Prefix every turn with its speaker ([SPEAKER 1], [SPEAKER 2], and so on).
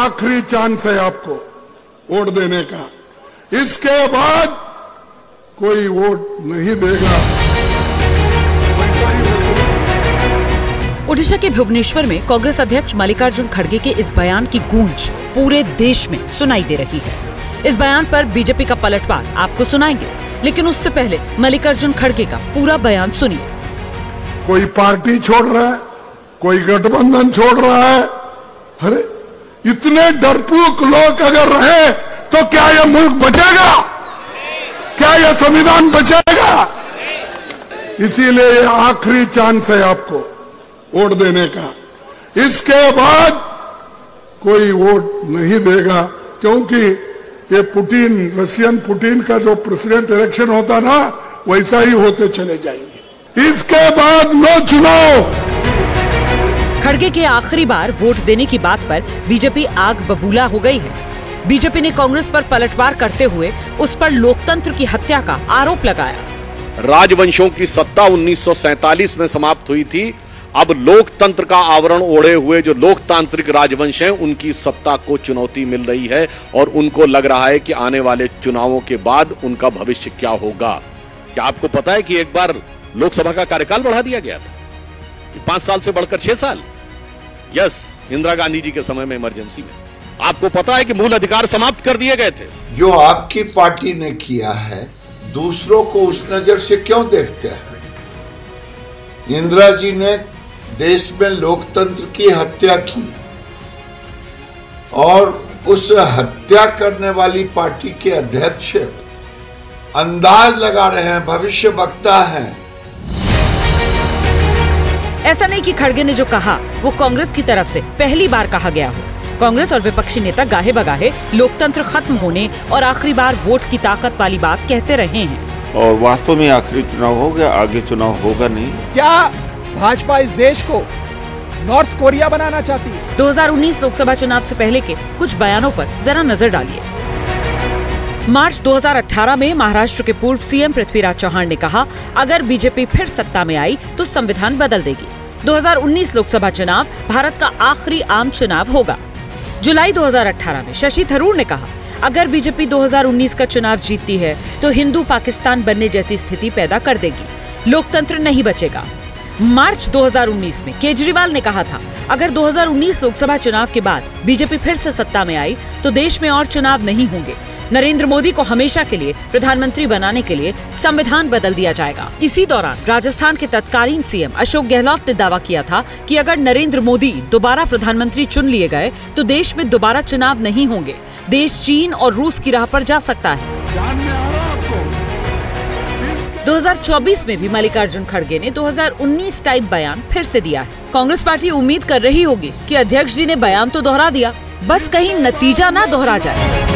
[SPEAKER 1] आखिरी चांस है आपको वोट देने का। इसके बाद कोई वोट नहीं देगा।
[SPEAKER 2] ओडिशा के भुवनेश्वर में कांग्रेस अध्यक्ष मल्लिकार्जुन खड़गे के इस बयान की गूंज पूरे देश में सुनाई दे रही है। इस बयान पर बीजेपी का पलटवार आपको सुनाएंगे, लेकिन उससे पहले मल्लिकार्जुन खड़गे का पूरा बयान सुनिए।
[SPEAKER 1] कोई पार्टी छोड़ रहा है, कोई गठबंधन छोड़ रहा है। अरे इतने डरपोक लोग अगर रहे तो क्या यह मुल्क बचेगा? क्या यह संविधान बचेगा? इसीलिए ये आखिरी चांस है आपको वोट देने का। इसके बाद कोई वोट नहीं देगा, क्योंकि ये पुतिन, रशियन पुतिन का जो प्रेसिडेंट इलेक्शन होता ना, वैसा ही होते चले जाएंगे। इसके बाद नो चुनाव।
[SPEAKER 2] खड़गे के आखिरी बार वोट देने की बात पर बीजेपी आग बबूला हो गई है। बीजेपी ने कांग्रेस पर पलटवार करते हुए उस पर लोकतंत्र की हत्या का आरोप लगाया।
[SPEAKER 3] राजवंशों की सत्ता 1947 में समाप्त हुई थी। अब लोकतंत्र का आवरण ओढ़े हुए जो लोकतांत्रिक राजवंश हैं, उनकी सत्ता को चुनौती मिल रही है और उनको लग रहा है कि आने वाले चुनावों के बाद उनका भविष्य क्या होगा। क्या आपको पता है कि एक बार लोकसभा का कार्यकाल बढ़ा दिया गया था, 5 साल से बढ़कर 6 साल? यस, इंदिरा गांधी जी के समय में, इमरजेंसी में। आपको पता है कि मूल अधिकार समाप्त कर दिए गए थे।
[SPEAKER 4] जो आपकी पार्टी ने किया है, दूसरों को उस नजर से क्यों देखते हैं? इंदिरा जी ने देश में लोकतंत्र की हत्या की और उस हत्या करने वाली पार्टी के अध्यक्ष अंदाज लगा रहे हैं, भविष्य वक्ता हैं।
[SPEAKER 2] ऐसा नहीं कि खड़गे ने जो कहा वो कांग्रेस की तरफ से पहली बार कहा गया हो। कांग्रेस और विपक्षी नेता गाहे बगाहे लोकतंत्र खत्म होने और आखिरी बार वोट की ताकत वाली बात कहते रहे हैं।
[SPEAKER 5] और वास्तव में आखिरी चुनाव हो गया, आगे चुनाव होगा नहीं।
[SPEAKER 6] क्या भाजपा इस देश को नॉर्थ कोरिया बनाना चाहती है?
[SPEAKER 2] 2019 लोकसभा चुनाव से पहले के कुछ बयानों पर जरा नजर डालिए। मार्च 2018 में महाराष्ट्र के पूर्व सीएम पृथ्वीराज चौहान ने कहा, अगर बीजेपी फिर सत्ता में आई तो संविधान बदल देगी। 2019 लोकसभा चुनाव भारत का आखिरी आम चुनाव होगा। जुलाई 2018 में शशि थरूर ने कहा, अगर बीजेपी 2019 का चुनाव जीतती है तो हिंदू पाकिस्तान बनने जैसी स्थिति पैदा कर देगी, लोकतंत्र नहीं बचेगा। मार्च 2019 में केजरीवाल ने कहा था, अगर 2019 लोकसभा चुनाव के बाद बीजेपी फिर से सत्ता में आई तो देश में और चुनाव नहीं होंगे। नरेंद्र मोदी को हमेशा के लिए प्रधानमंत्री बनाने के लिए संविधान बदल दिया जाएगा। इसी दौरान राजस्थान के तत्कालीन सीएम अशोक गहलोत ने दावा किया था कि अगर नरेंद्र मोदी दोबारा प्रधानमंत्री चुन लिए गए तो देश में दोबारा चुनाव नहीं होंगे। देश चीन और रूस की राह पर जा सकता है। 2024 में भी मल्लिकार्जुन खड़गे ने 2019 टाइप बयान फिर से दिया है। कांग्रेस पार्टी उम्मीद कर रही होगी कि अध्यक्ष जी ने बयान तो दोहरा दिया, बस कहीं नतीजा ना दोहरा जाए।